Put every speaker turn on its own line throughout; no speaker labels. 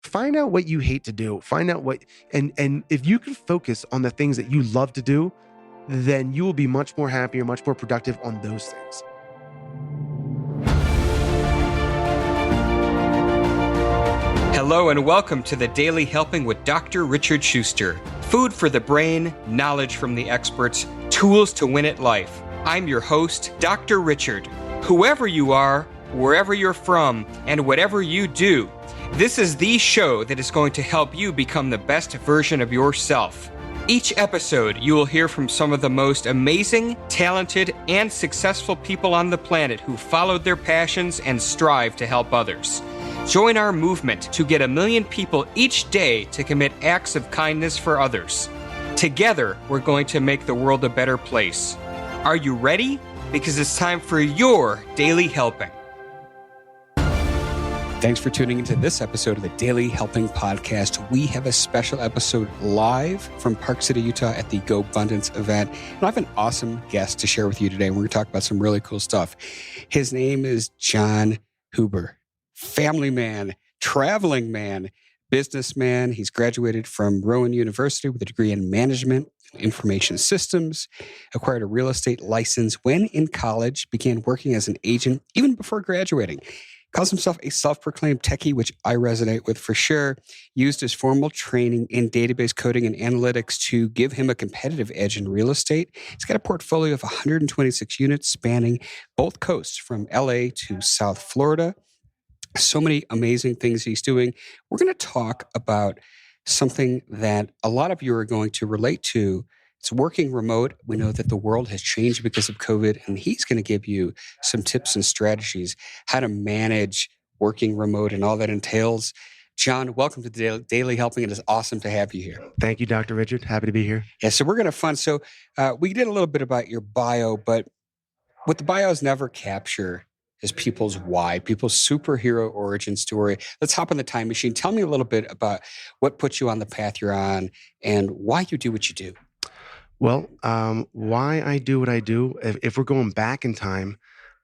find out what you hate to do. Find out and if you can focus on the things that you love to do, then you will be much more happier, much more productive on those things.
Hello and welcome to the Daily Helping with Dr. Richard Schuster. Food for the brain, knowledge from the experts, tools to win at life. I'm your host, Dr. Richard. Whoever you are, wherever you're from, and whatever you do, this is the show that is going to help you become the best version of yourself. Each episode, you will hear from some of the most amazing, talented, and successful people on the planet who followed their passions and strive to help others. Join our movement to get 1 million people each day to commit acts of kindness for others. Together, we're going to make the world a better place. Are you ready? Because it's time for your Daily Helping.
Thanks for tuning into this episode of the Daily Helping Podcast. We have a special episode live from Park City, Utah at the GoBundance event. And I have an awesome guest to share with you today. We're going to talk about some really cool stuff. His name is Jon Huber. Family man, traveling man, businessman. He's graduated from Rowan University with a degree in management and information systems, acquired a real estate license when in college, began working as an agent even before graduating. Calls himself a self-proclaimed techie, which I resonate with for sure. Used his formal training in database coding and analytics to give him a competitive edge in real estate. He's got a portfolio of 126 units spanning both coasts from LA to South Florida. So many amazing things he's doing. We're going to talk about something that a lot of you are going to relate to. It's working remote. We know that the world has changed because of COVID, and he's going to give you some tips and strategies how to manage working remote and all that entails. Jon, welcome to the Daily Helping. It is awesome to have you here.
Thank you, Dr. Richard. Happy to be here.
Yeah, so we're going to have fun. So we did a little bit about your bio, but what the bios never capture is people's why, people's superhero origin story. Let's hop on the time machine. Tell me a little bit about what put you on the path you're on and why you do what you do.
Well, why I do what I do, if we're going back in time,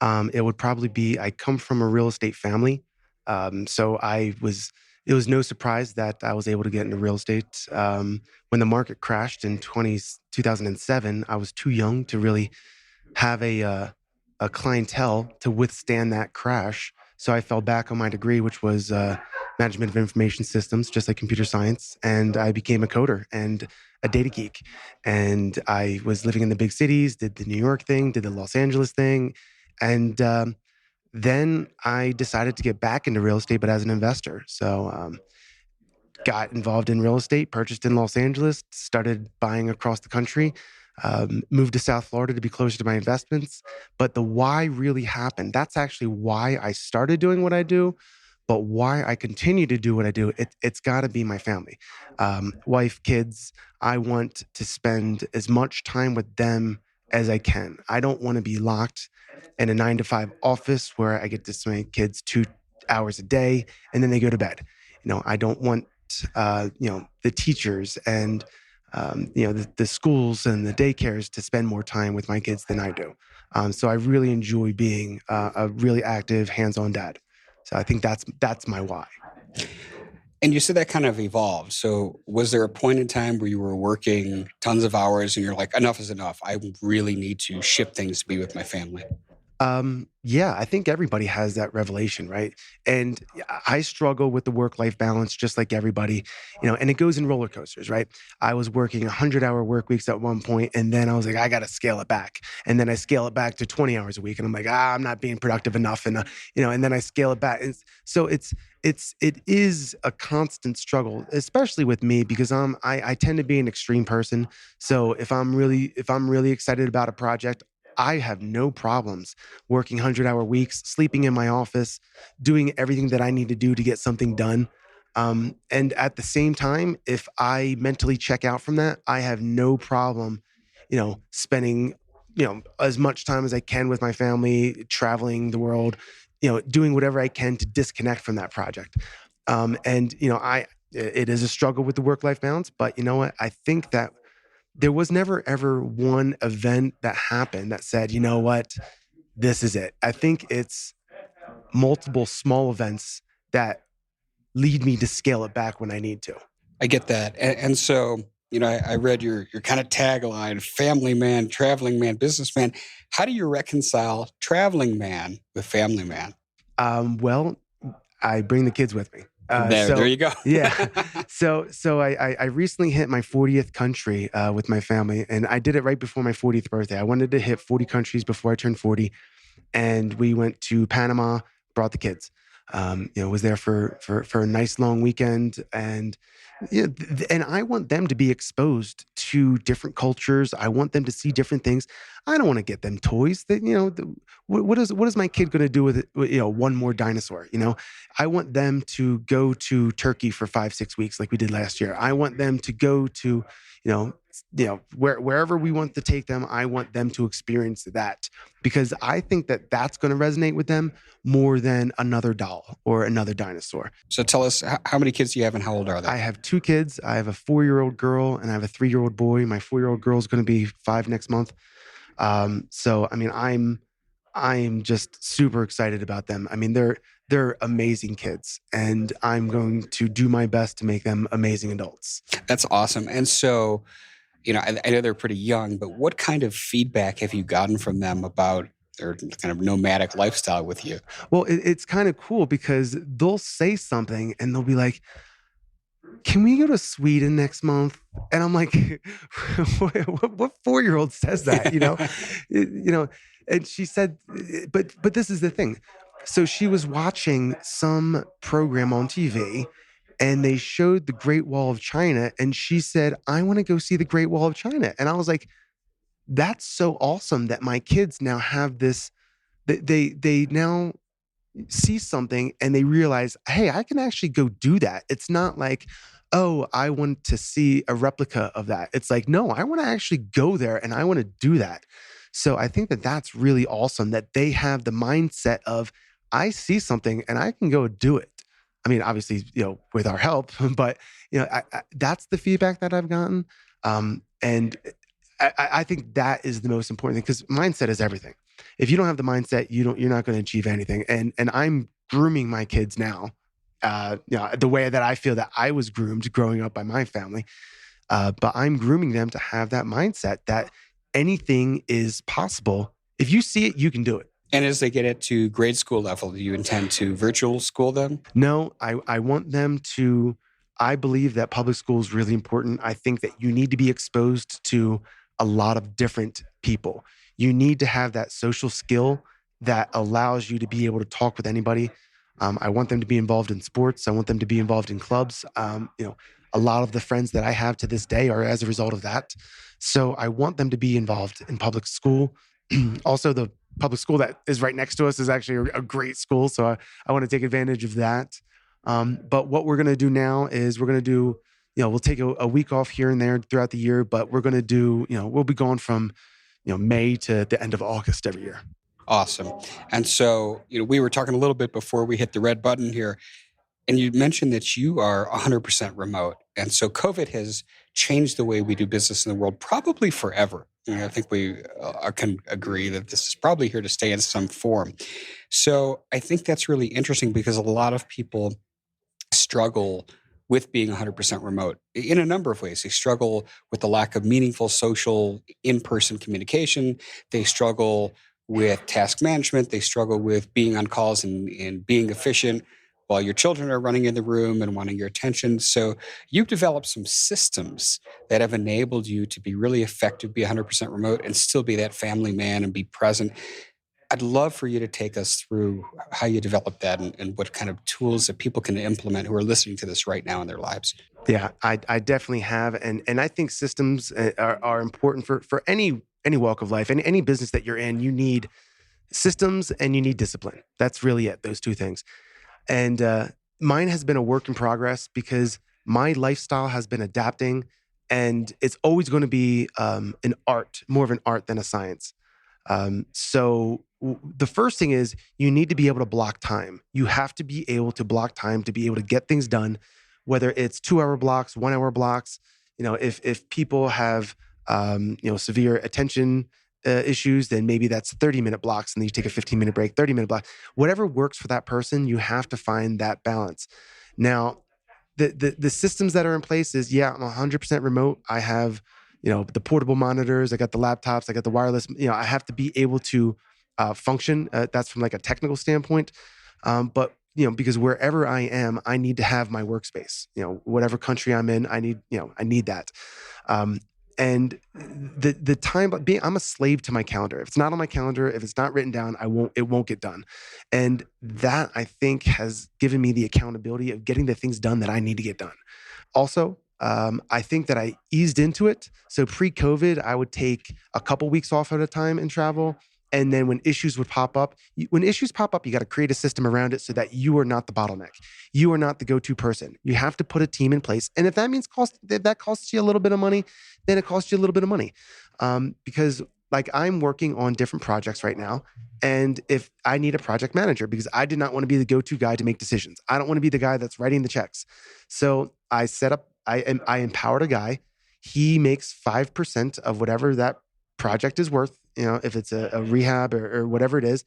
it would probably be I come from a real estate family. So it was no surprise that I was able to get into real estate. When the market crashed in 2007, I was too young to really have a clientele to withstand that crash. So I fell back on my degree, which was management of information systems, just like computer science. And I became a coder and a data geek. And I was living in the big cities, did the New York thing, did the Los Angeles thing. And then I decided to get back into real estate, but as an investor. So got involved in real estate, purchased in Los Angeles, started buying across the country. Moved to South Florida to be closer to my investments. But the why really happened. That's actually why I started doing what I do. But why I continue to do what I do, it's got to be my family. Wife, kids, I want to spend as much time with them as I can. I don't want to be locked in a 9-to-5 office where I get to see my kids 2 hours a day and then they go to bed. I don't want, the teachers and the schools and the daycares to spend more time with my kids than I do. So I really enjoy being a really active, hands-on dad. So I think that's my why.
And you said that kind of evolved. So was there a point in time where you were working tons of hours and you're like, enough is enough. I really need to shift things to be with my family?
Yeah, I think everybody has that revelation, right? And I struggle with the work-life balance just like everybody, and it goes in roller coasters, right? I was working 100-hour work weeks at one point, and then I was like, I got to scale it back. And then I scale it back to 20 hours a week. And I'm like, I'm not being productive enough. And, and then I scale it back. And so it is a constant struggle, especially with me, because I tend to be an extreme person. So if I'm really excited about a project, I have no problems working 100-hour weeks, sleeping in my office, doing everything that I need to do to get something done. And at the same time, if I mentally check out from that, I have no problem, spending, as much time as I can with my family, traveling the world, doing whatever I can to disconnect from that project. It is a struggle with the work-life balance, but you know what? I think that there was never, ever one event that happened that said, you know what, this is it. I think it's multiple small events that lead me to scale it back when I need to.
I get that. And so, I read your kind of tagline, family man, traveling man, businessman. How do you reconcile traveling man with family man?
Well, I bring the kids with me.
There
So
you go.
yeah, so I recently hit my 40th country with my family, and I did it right before my 40th birthday. I wanted to hit 40 countries before I turned 40, and we went to Panama. Brought the kids. Was there for a nice long weekend, and and I want them to be exposed to different cultures. I want them to see different things. I don't want to get them toys. That what is my kid going to do with it? One more dinosaur. I want them to go to Turkey for 5-6 weeks like we did last year. I want them to go to wherever we want to take them. I want them to experience that because I think that that's going to resonate with them more than another doll or another dinosaur.
So tell us, how many kids do you have and how old are they?
I have 2 kids. I have a 4-year-old girl and I have a 3-year-old boy. My 4-year-old girl is going to be 5 next month. So I mean, I'm just super excited about them. I mean, they're amazing kids, and I'm going to do my best to make them amazing adults.
That's awesome. And so, I know they're pretty young, but what kind of feedback have you gotten from them about their kind of nomadic lifestyle with you?
Well, it's kind of cool because they'll say something and they'll be like, "Can we go to Sweden next month?" And I'm like, "What 4-year-old says that?" And she said, "But this is the thing." So she was watching some program on TV, and they showed the Great Wall of China, and she said, "I want to go see the Great Wall of China." And I was like, "That's so awesome that my kids now have this. They now see something and they realize, hey, I can actually go do that. It's not like, oh, I want to see a replica of that. It's like, no, I want to actually go there and I want to do that." So I think that that's really awesome that they have the mindset of, I see something and I can go do it. I mean, obviously, with our help, but that's the feedback that I've gotten. And I think that is the most important thing because mindset is everything. If you don't have the mindset, you're not going to achieve anything. And I'm grooming my kids now, the way that I feel that I was groomed growing up by my family. But I'm grooming them to have that mindset that anything is possible. If you see it, you can do it.
And as they get it to grade school level, do you intend to virtual school them?
No, I want them to. I believe that public school is really important. I think that you need to be exposed to a lot of different people. You need to have that social skill that allows you to be able to talk with anybody. I want them to be involved in sports. I want them to be involved in clubs. A lot of the friends that I have to this day are as a result of that. So I want them to be involved in public school. Also, the public school that is right next to us is actually a great school. So I want to take advantage of that. But what we're going to do now is we're going to do, we'll take a week off here and there throughout the year, but we're going to do, we'll be gone from, May to the end of August every year.
Awesome. And so, we were talking a little bit before we hit the red button here, and you mentioned that you are 100% remote. And so COVID has changed the way we do business in the world, probably forever. I think we can agree that this is probably here to stay in some form. So I think that's really interesting because a lot of people struggle with being 100% remote in a number of ways. They struggle with the lack of meaningful social in-person communication. They struggle with task management. They struggle with being on calls and being efficient while your children are running in the room and wanting your attention. So you've developed some systems that have enabled you to be really effective, be 100% remote, and still be that family man and be present. I'd love for you to take us through how you developed that and what kind of tools that people can implement who are listening to this right now in their lives.
Yeah, I definitely have. And I think systems are important for any walk of life. And any business that you're in, you need systems and you need discipline. That's really it, those two things. And mine has been a work in progress because my lifestyle has been adapting, and it's always going to be an art, more of an art than a science. The first thing is you need to be able to block time. You have to be able to block time to be able to get things done, whether it's 2-hour blocks, 1-hour blocks. If people have severe attention issues, then maybe that's 30-minute blocks and then you take a 15-minute break, 30-minute block, whatever works for that person, you have to find that balance. Now, the systems that are in place is, yeah, I'm 100% remote. I have, the portable monitors. I got the laptops. I got the wireless. I have to be able to function. That's from like a technical standpoint. But because wherever I am, I need to have my workspace. Whatever country I'm in, I need that. Um, and the time being, I'm a slave to my calendar. If it's not on my calendar, if it's not written down, it won't get done. And that, I think, has given me the accountability of getting the things done that I need to get done. Also, I think that I eased into it. So pre-COVID, I would take a couple weeks off at a time and travel. And then when issues would pop up, when issues pop up, you got to create a system around it so that you are not the bottleneck. You are not the go-to person. You have to put a team in place. And if that means if that costs you a little bit of money, then it costs you a little bit of money. Because like I'm working on different projects right now. And if I need a project manager, because I did not want to be the go-to guy to make decisions. I don't want to be the guy that's writing the checks. So I empowered a guy. He makes 5% of whatever that project is worth, if it's a rehab or whatever it is.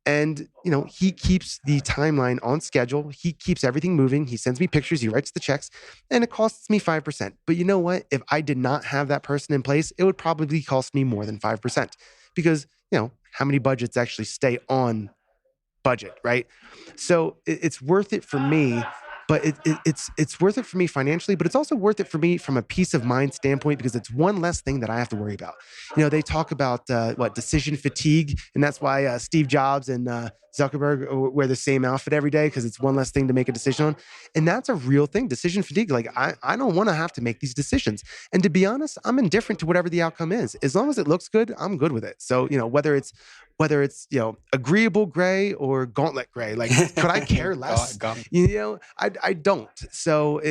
And, he keeps the timeline on schedule. He keeps everything moving. He sends me pictures. He writes the checks and it costs me 5%. But you know what? If I did not have that person in place, it would probably cost me more than 5% because, how many budgets actually stay on budget, right? So it's worth it for me, but it's worth it for me financially, but it's also worth it for me from a peace of mind standpoint because it's one less thing that I have to worry about. They talk about decision fatigue, and that's why Steve Jobs and Zuckerberg wear the same outfit every day because it's one less thing to make a decision on, and that's a real thing. Decision fatigue. Like I don't want to have to make these decisions, and to be honest, I'm indifferent to whatever the outcome is. As long as it looks good, I'm good with it. So whether it's agreeable gray or gauntlet gray, like could I care less? I don't. So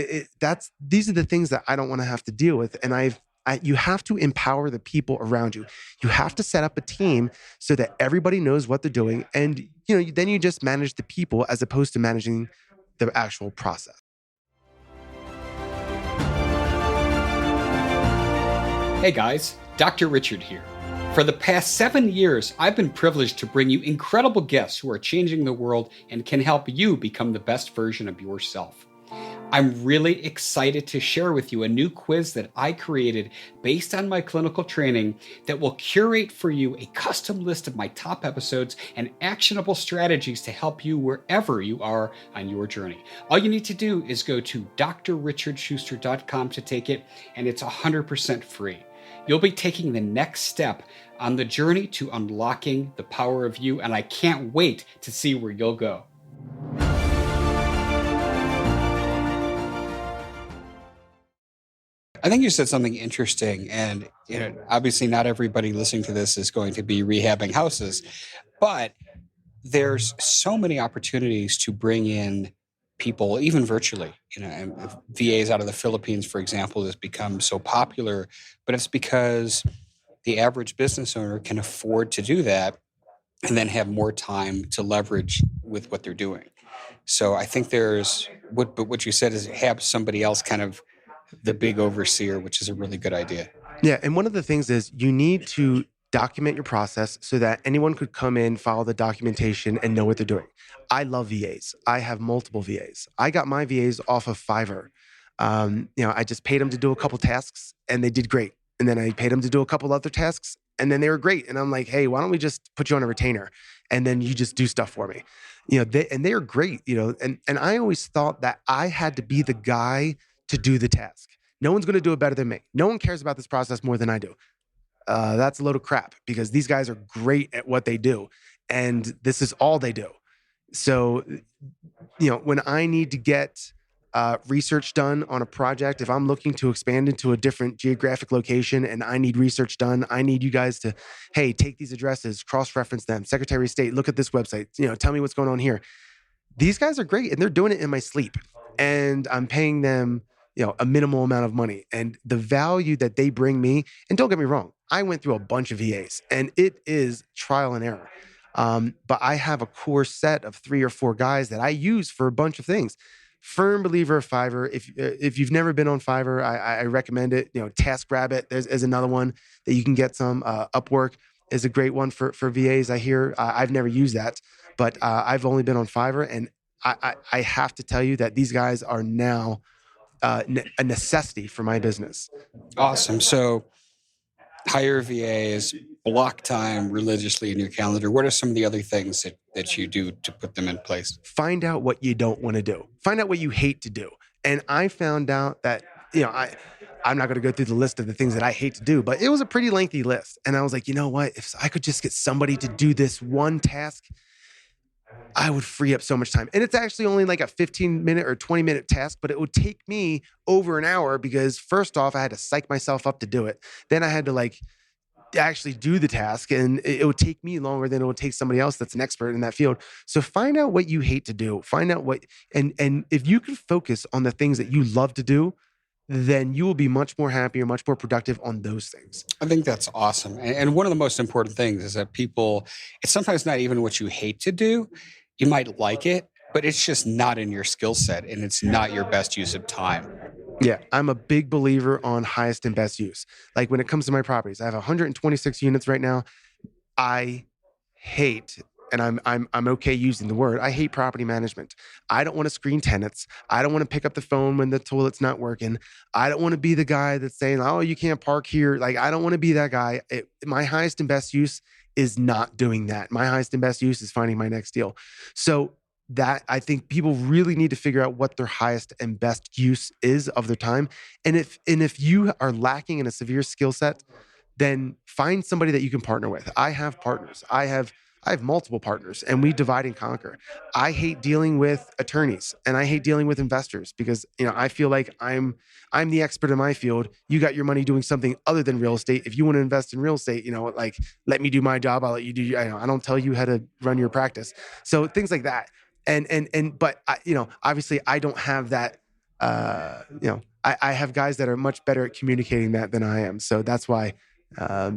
these are the things that I don't want to have to deal with. And you have to empower the people around you. You have to set up a team so that everybody knows what they're doing, and then you just manage the people as opposed to managing the actual process.
Hey guys, Dr. Richard here. For the past 7 years, I've been privileged to bring you incredible guests who are changing the world and can help you become the best version of yourself. I'm really excited to share with you a new quiz that I created based on my clinical training that will curate for you a custom list of my top episodes and actionable strategies to help you wherever you are on your journey. All you need to do is go to drrichardschuster.com to take it, and it's 100% free. You'll be taking the next step on the journey to unlocking the power of you, and I can't wait to see where you'll go. I think you said something interesting, and obviously not everybody listening to this is going to be rehabbing houses, but there's so many opportunities to bring in people, even virtually. And VAs out of the Philippines, for example, has become so popular, but it's because the average business owner can afford to do that and then have more time to leverage with what they're doing. So I think what you said is have somebody else kind of the big overseer, which is a really good idea.
Yeah, and one of the things is you need to document your process so that anyone could come in, follow the documentation, and know what they're doing. I love VAs. I have multiple VAs. I got my VAs off of Fiverr. I just paid them to do a couple tasks, and they did great. And then I paid them to do a couple other tasks, and then they were great. And I'm like, hey, why don't we just put you on a retainer, and then you just do stuff for me? They are great. And I always thought that I had to be the guy to do the task. No one's going to do it better than me. No one cares about this process more than I do. That's a load of crap because these guys are great at what they do. And this is all they do. So, when I need to get research done on a project, if I'm looking to expand into a different geographic location and I need research done, I need you guys to, hey, take these addresses, cross-reference them, Secretary of State, look at this website, tell me what's going on here. These guys are great and they're doing it in my sleep. And I'm paying them a minimal amount of money, and the value that they bring me. And don't get me wrong, I went through a bunch of VAs and it is trial and error. But I have a core set of 3 or 4 guys that I use for a bunch of things. Firm believer of Fiverr. If you've never been on Fiverr, I recommend it. TaskRabbit is another one that you can get some. Upwork is a great one for VAs. I hear I've never used that, but I've only been on Fiverr, and I have to tell you that these guys are now a necessity for my business.
Awesome. So hire VAs, block time religiously in your calendar. What are some of the other things that you do to put them in place?
Find out what you don't want to do. Find out what you hate to do. And I found out that, I'm not going to go through the list of the things that I hate to do, but it was a pretty lengthy list. And I was like, you know what? If I could just get somebody to do this one task, I would free up so much time. And it's actually only like a 15-minute or 20-minute task, but it would take me over an hour because first off, I had to psych myself up to do it. Then I had to like actually do the task, and it would take me longer than it would take somebody else that's an expert in that field. So find out what you hate to do. Find out what, and if you can focus on the things that you love to do, then you will be much more happier, much more productive on those things.
I think that's awesome. And one of the most important things is that it's sometimes not even what you hate to do. You might like it, but it's just not in your skill set and it's not your best use of time.
Yeah, I'm a big believer on highest and best use. Like when it comes to my properties, I have 126 units right now. I hate, and I'm okay using the word, I hate property management. I don't want to screen tenants. I don't want to pick up the phone when the toilet's not working. I don't want to be the guy that's saying, "Oh, you can't park here." Like I don't want to be that guy. My highest and best use is not doing that. My highest and best use is finding my next deal. So that I think people really need to figure out what their highest and best use is of their time. And if you are lacking in a severe skill set, then find somebody that you can partner with. I have partners. I have multiple partners and we divide and conquer. I hate dealing with attorneys and I hate dealing with investors because, I feel like I'm the expert in my field. You got your money doing something other than real estate. If you want to invest in real estate, like let me do my job. I'll let you do. I don't tell you how to run your practice. So things like that. But obviously I don't have that. I have guys that are much better at communicating that than I am. So that's why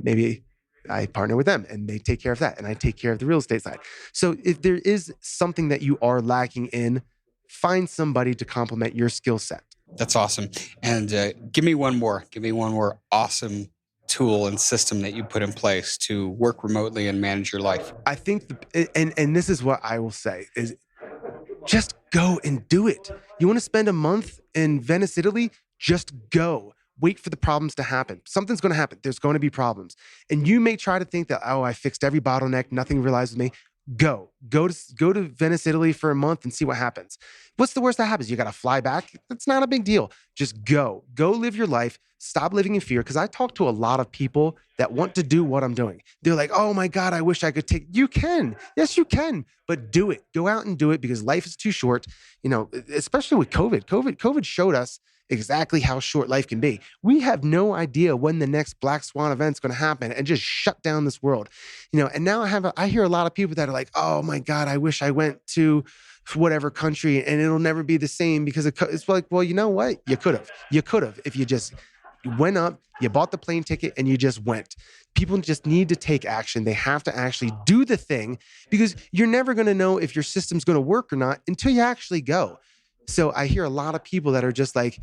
maybe I partner with them and they take care of that and I take care of the real estate side. So if there is something that you are lacking in, find somebody to complement your skill set.
That's awesome. And give me one more awesome tool and system that you put in place to work remotely and manage your life.
I think, and this is what I will say is just go and do it. You want to spend a month in Venice, Italy? Just go. Wait for the problems to happen. Something's going to happen. There's going to be problems. And you may try to think that, oh, I fixed every bottleneck. Nothing relies with me. Go to Venice, Italy for a month and see what happens. What's the worst that happens? You got to fly back. That's not a big deal. Just go live your life. Stop living in fear. Because I talk to a lot of people that want to do what I'm doing. They're like, oh my God, I wish I could take, you can. Yes, you can, but do it. Go out and do it because life is too short. Especially with COVID showed us exactly how short life can be. We have no idea when the next Black Swan event's going to happen and just shut down this world. And now I hear a lot of people that are like, oh my God, I wish I went to whatever country and it'll never be the same because it's like, well, you know what? You could have if you just went up, you bought the plane ticket and you just went. People just need to take action. They have to actually do the thing because you're never going to know if your system's going to work or not until you actually go. So I hear a lot of people that are just like,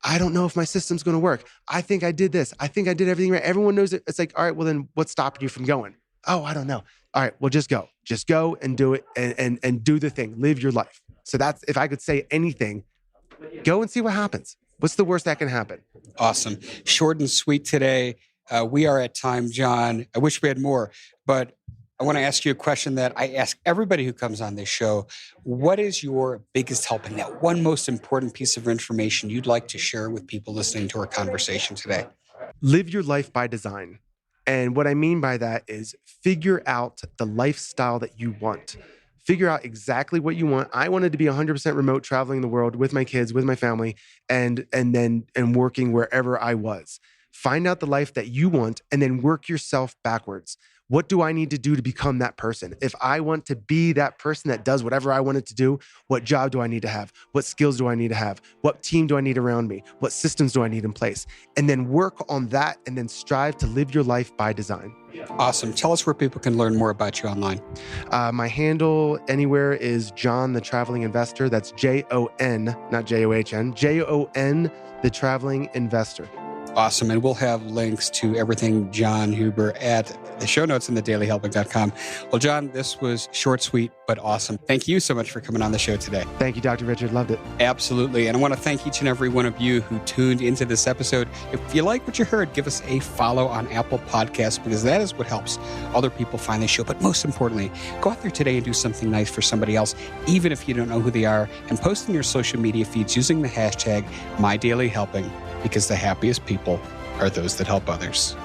I don't know if my system's going to work. I think I did this. I think I did everything right. Everyone knows it. It's like, all right, well then what's stopping you from going? Oh, I don't know. All right, well just go and do it and do the thing, live your life. So that's, if I could say anything, go and see what happens. What's the worst that can happen?
Awesome. Short and sweet today. We are at time, Jon. I wish we had more, but I want to ask you a question that I ask everybody who comes on this show. What is your biggest help in that one most important piece of information you'd like to share with people listening to our conversation today?
Live your life by design. And what I mean by that is figure out the lifestyle that you want. Figure out exactly what you want. I wanted to be 100% remote, traveling the world with my kids, with my family, and working wherever I was. Find out the life that you want and then work yourself backwards. What do I need to do to become that person? If I want to be that person that does whatever I wanted to do, what job do I need to have? What skills do I need to have? What team do I need around me? What systems do I need in place? And then work on that and then strive to live your life by design.
Awesome. Tell us where people can learn more about you online.
My handle anywhere is Jon the Traveling Investor. That's Jon, not John, Jon the Traveling Investor.
Awesome. And we'll have links to everything Jon Huber at the show notes in thedailyhelping.com. Well, Jon, this was short, sweet, but awesome. Thank you so much for coming on the show today.
Thank you, Dr. Richard. Loved it.
Absolutely. And I want to thank each and every one of you who tuned into this episode. If you like what you heard, give us a follow on Apple Podcasts, because that is what helps other people find the show. But most importantly, go out there today and do something nice for somebody else, even if you don't know who they are, and post in your social media feeds using the hashtag MyDailyHelping, because the happiest people are those that help others.